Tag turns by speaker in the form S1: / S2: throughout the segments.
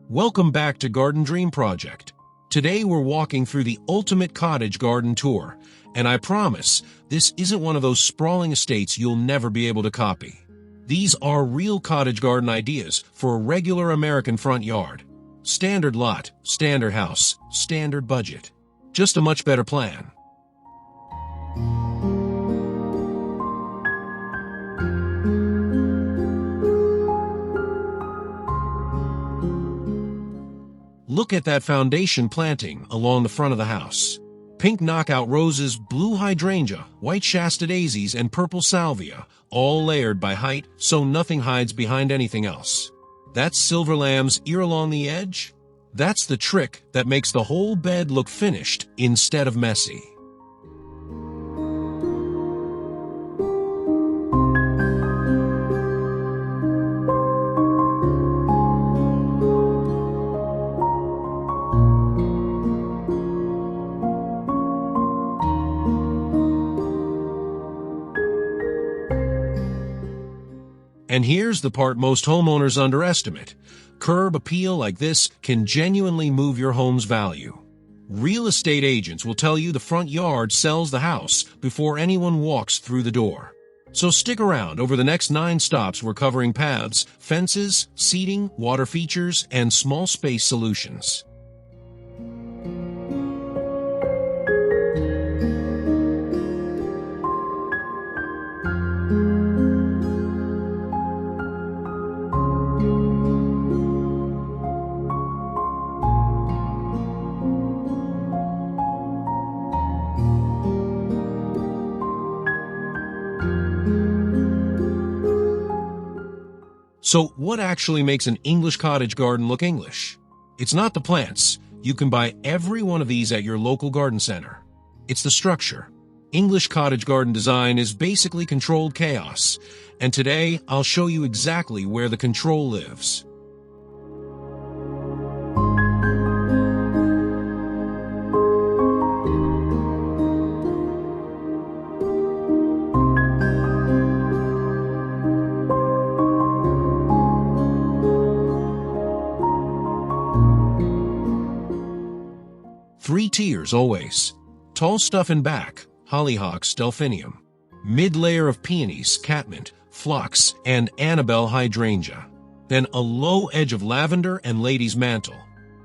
S1: Welcome back to Garden Dream Project. Today we're walking through the ultimate cottage garden tour, and I promise this isn't one of those sprawling estates you'll never be able to copy. These are real cottage garden ideas for a regular American front yard. Standard lot, standard house, standard budget. Just a much better plan. Look at that foundation planting along the front of the house. Pink knockout roses, blue hydrangea, white Shasta daisies, and purple salvia, all layered by height so nothing hides behind anything else. That's silver lamb's ear along the edge. That's the trick that makes the whole bed look finished instead of messy. And here's the part most homeowners underestimate. Curb appeal like this can genuinely move your home's value. Real estate agents will tell you the front yard sells the house before anyone walks through the door. So stick around. Over the next 9 stops, we're covering paths, fences, seating, water features, and small space solutions. So what actually makes an English cottage garden look English? It's not the plants. You can buy every one of these at your local garden center. It's the structure. English cottage garden design is basically controlled chaos, and today I'll show you exactly where the control lives. Three tiers always. Tall stuff in back, hollyhocks, delphinium. Mid-layer of peonies, catmint, phlox, and Annabelle hydrangea. Then a low edge of lavender and lady's mantle.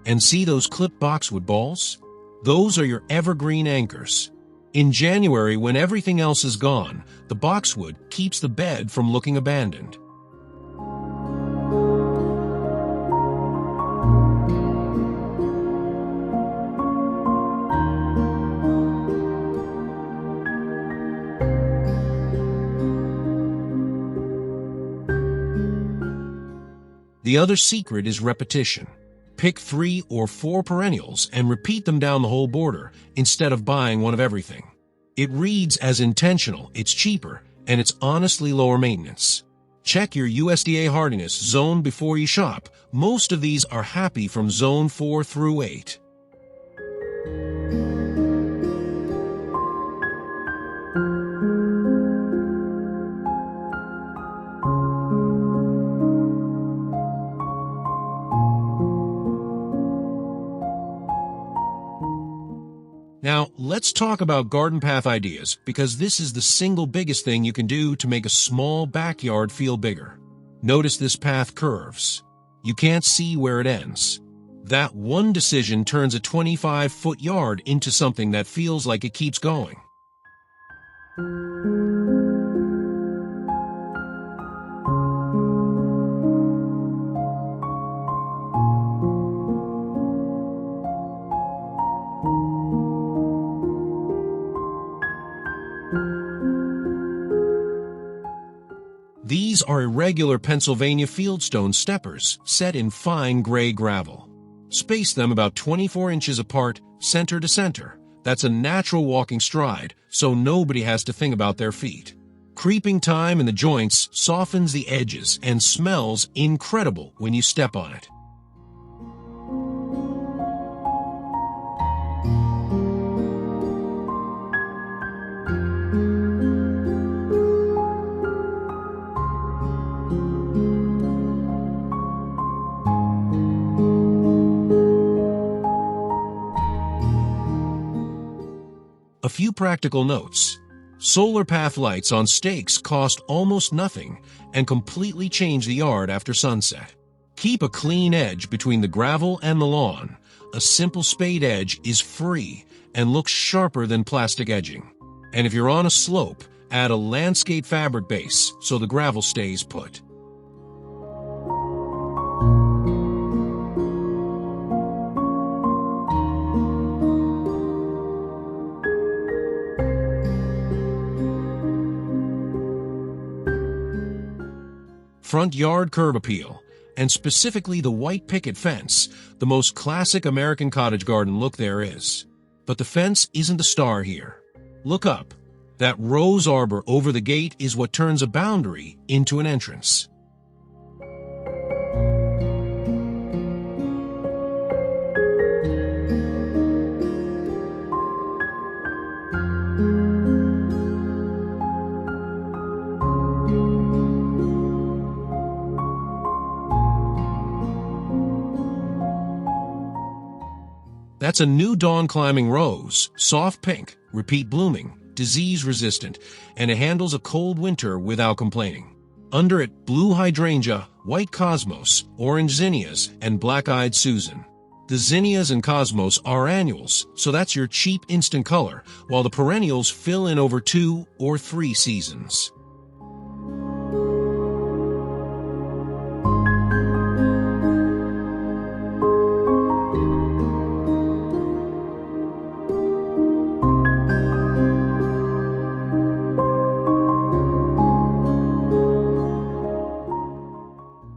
S1: And see those clipped boxwood balls? Those are your evergreen anchors. In January, when everything else is gone, the boxwood keeps the bed from looking abandoned. The other secret is repetition. Pick 3 or 4 perennials and repeat them down the whole border instead of buying one of everything. It reads as intentional, it's cheaper, and it's honestly lower maintenance. Check your USDA hardiness zone before you shop. Most of these are happy from zone 4 through 8. Now, let's talk about garden path ideas, because this is the single biggest thing you can do to make a small backyard feel bigger. Notice this path curves. You can't see where it ends. That one decision turns a 25-foot yard into something that feels like it keeps going. These are irregular Pennsylvania fieldstone steppers set in fine gray gravel. Space them about 24 inches apart, center to center. That's a natural walking stride, so nobody has to think about their feet. Creeping thyme in the joints softens the edges and smells incredible when you step on it. A few practical notes. Solar path lights on stakes cost almost nothing and completely change the yard after sunset. Keep a clean edge between the gravel and the lawn. A simple spade edge is free and looks sharper than plastic edging. And if you're on a slope, add a landscape fabric base so the gravel stays put. Front yard curb appeal, and specifically the white picket fence, the most classic American cottage garden look there is. But the fence isn't the star here. Look up. That rose arbor over the gate is what turns a boundary into an entrance. That's a new dawn-climbing rose, soft pink, repeat blooming, disease-resistant, and it handles a cold winter without complaining. Under it, blue hydrangea, white cosmos, orange zinnias, and black-eyed Susan. The zinnias and cosmos are annuals, so that's your cheap instant color, while the perennials fill in over 2 or 3 seasons.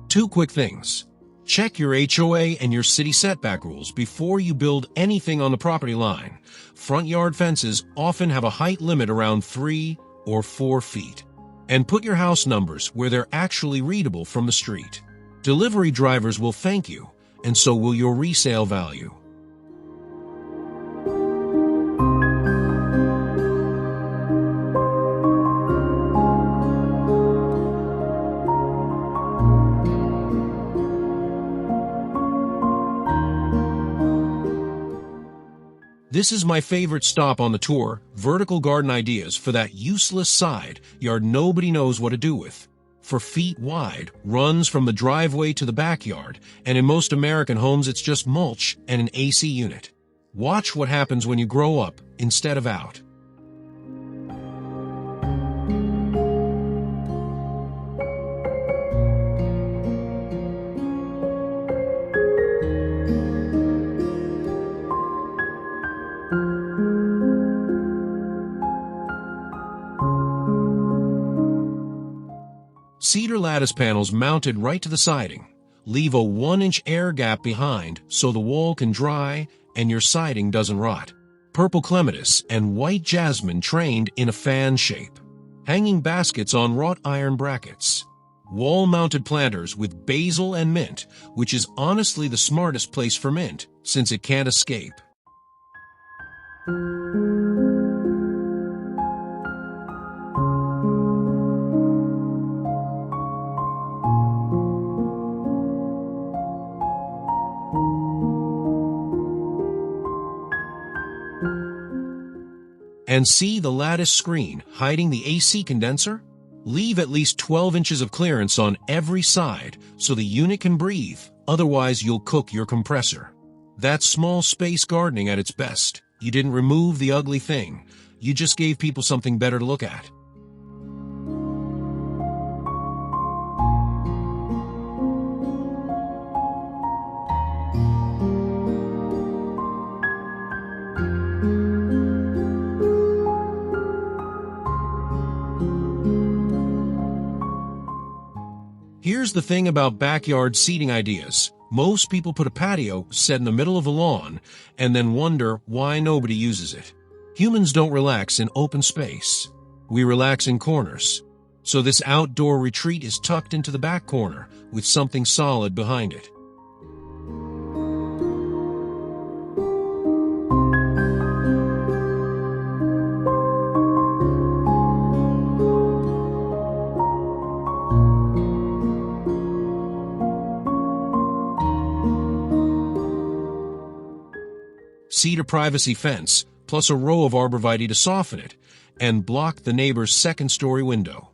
S1: Two quick things. Check your HOA and your city setback rules before you build anything on the property line. Front yard fences often have a height limit around 3 or 4 feet. And put your house numbers where they're actually readable from the street. Delivery drivers will thank you, and so will your resale value. This is my favorite stop on the tour, vertical garden ideas for that useless side yard nobody knows what to do with. For feet wide, runs from the driveway to the backyard, and in most American homes it's just mulch and an AC unit. Watch what happens when you grow up instead of out. Cedar lattice panels mounted right to the siding. Leave a 1-inch air gap behind so the wall can dry and your siding doesn't rot. Purple clematis and white jasmine trained in a fan shape. Hanging baskets on wrought iron brackets. Wall-mounted planters with basil and mint, which is honestly the smartest place for mint, since it can't escape. And see the lattice screen hiding the AC condenser? Leave at least 12 inches of clearance on every side so the unit can breathe, otherwise you'll cook your compressor. That's small space gardening at its best. You didn't remove the ugly thing. You just gave people something better to look at. Here's the thing about backyard seating ideas. Most people put a patio set in the middle of a lawn and then wonder why nobody uses it. Humans don't relax in open space. We relax in corners. So this outdoor retreat is tucked into the back corner with something solid behind it. Cedar privacy fence, plus a row of arborvitae to soften it and block the neighbor's second-story window.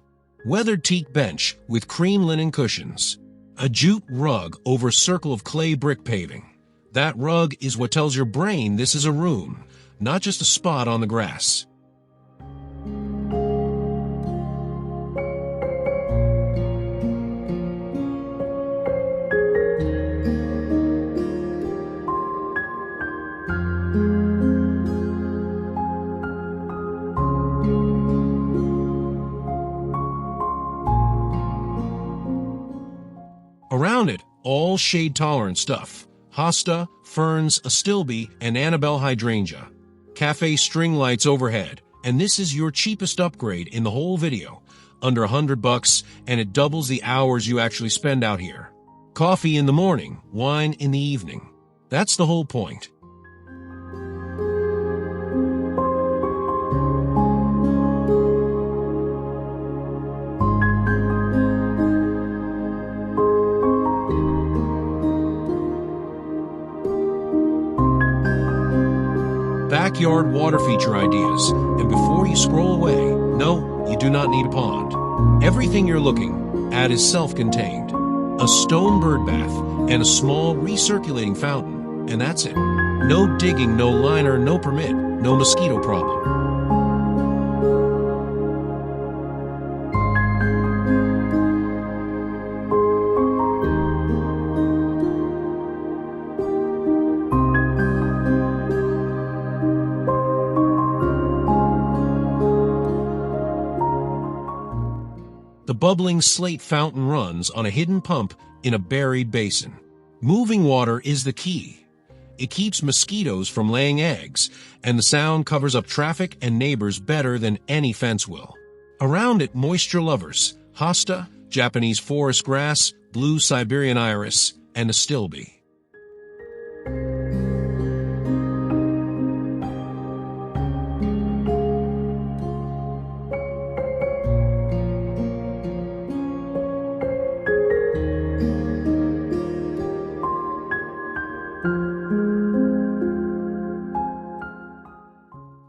S1: Weathered teak bench with cream linen cushions. A jute rug over a circle of clay brick paving. That rug is what tells your brain this is a room, not just a spot on the grass. Around it, all shade-tolerant stuff. Hosta, ferns, astilbe, and Annabelle hydrangea. Cafe string lights overhead, and this is your cheapest upgrade in the whole video. Under $100, and it doubles the hours you actually spend out here. Coffee in the morning, wine in the evening. That's the whole point. Backyard water feature ideas, and before you scroll away, no, you do not need a pond. Everything you're looking at is self-contained. A stone bird bath and a small recirculating fountain, and that's it. No digging, no liner, no permit, no mosquito problem. The bubbling slate fountain runs on a hidden pump in a buried basin. Moving water is the key. It keeps mosquitoes from laying eggs, and the sound covers up traffic and neighbors better than any fence will. Around it, moisture lovers, hosta, Japanese forest grass, blue Siberian iris, and astilbe.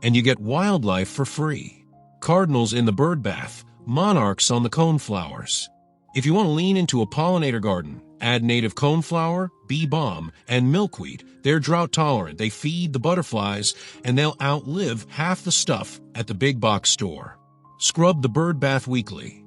S1: And you get wildlife for free. Cardinals in the bird bath, monarchs on the coneflowers. If you want to lean into a pollinator garden, add native coneflower, bee balm, and milkweed. They're drought tolerant, they feed the butterflies, and they'll outlive half the stuff at the big box store. Scrub the bird bath weekly.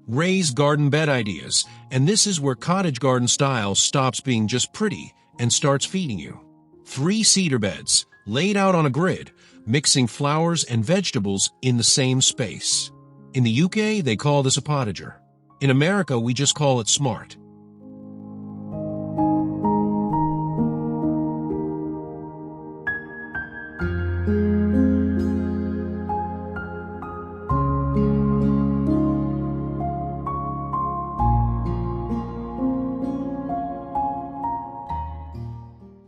S1: Raised garden bed ideas, and this is where cottage garden style stops being just pretty and starts feeding you. 3 cedar beds, laid out on a grid, mixing flowers and vegetables in the same space. In the UK, they call this a potager. In America, we just call it smart.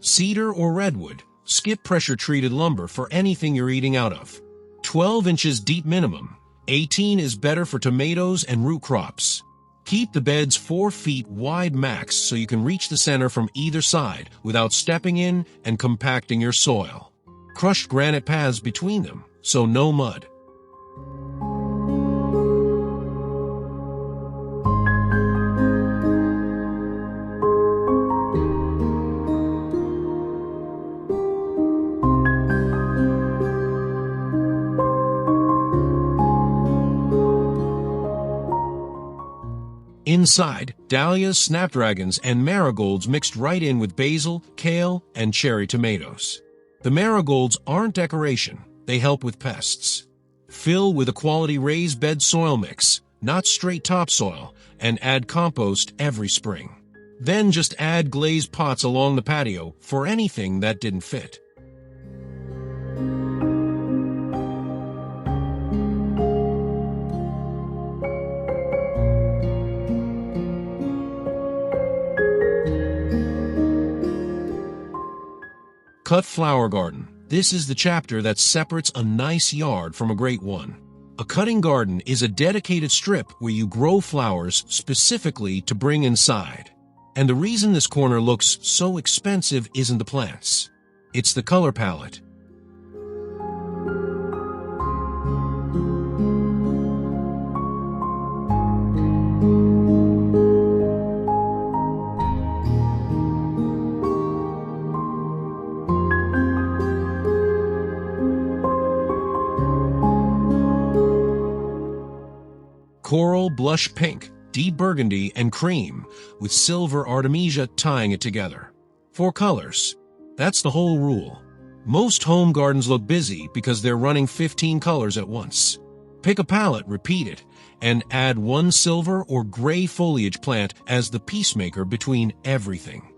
S1: Cedar or redwood, skip pressure-treated lumber for anything you're eating out of. 12 inches deep minimum. 18 is better for tomatoes and root crops. Keep the beds 4 feet wide max so you can reach the center from either side without stepping in and compacting your soil. Crushed granite paths between them, so no mud. Inside, dahlias, snapdragons, and marigolds mixed right in with basil, kale, and cherry tomatoes. The marigolds aren't decoration, they help with pests. Fill with a quality raised bed soil mix, not straight topsoil, and add compost every spring. Then just add glazed pots along the patio for anything that didn't fit. Cut flower garden. This is the chapter that separates a nice yard from a great one. A cutting garden is a dedicated strip where you grow flowers specifically to bring inside. And the reason this corner looks so expensive isn't the plants. It's the color palette. Coral, blush pink, deep burgundy, and cream, with silver artemisia tying it together. 4 colors. That's the whole rule. Most home gardens look busy because they're running 15 colors at once. Pick a palette, repeat it, and add 1 silver or gray foliage plant as the peacemaker between everything.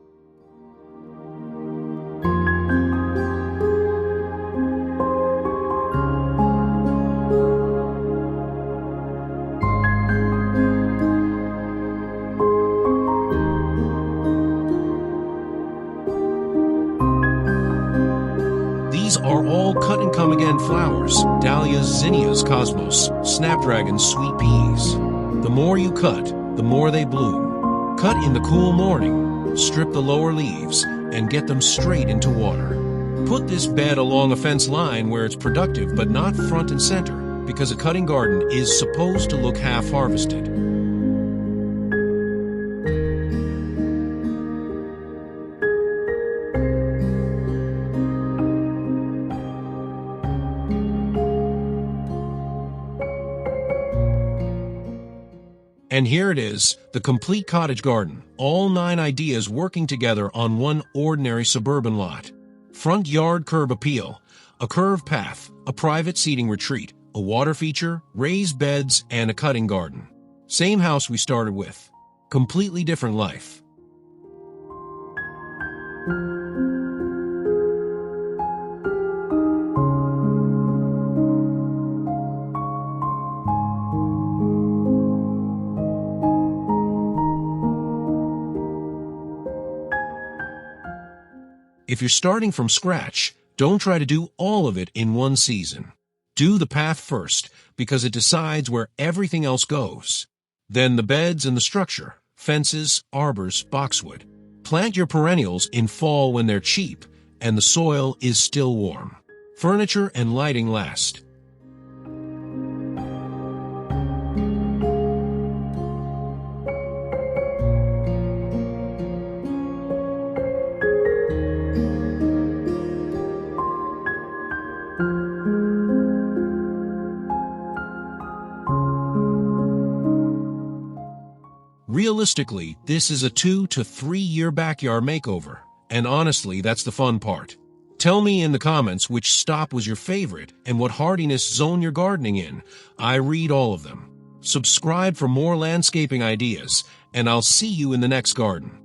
S1: These are all cut-and-come-again flowers: dahlias, zinnias, cosmos, snapdragons, sweet peas. The more you cut, the more they bloom. Cut in the cool morning, strip the lower leaves, and get them straight into water. Put this bed along a fence line where it's productive but not front and center, because a cutting garden is supposed to look half-harvested. And here it is, the complete cottage garden, all 9 ideas working together on one ordinary suburban lot. Front yard curb appeal, a curved path, a private seating retreat, a water feature, raised beds, and a cutting garden. Same house we started with. Completely different life. If you're starting from scratch, don't try to do all of it in one season. Do the path first, because it decides where everything else goes. Then the beds and the structure, fences, arbors, boxwood. Plant your perennials in fall when they're cheap and the soil is still warm. Furniture and lighting last. Realistically, this is a 2 to 3 year backyard makeover, and honestly, that's the fun part. Tell me in the comments which stop was your favorite and what hardiness zone you're gardening in. I read all of them. Subscribe for more landscaping ideas, and I'll see you in the next garden.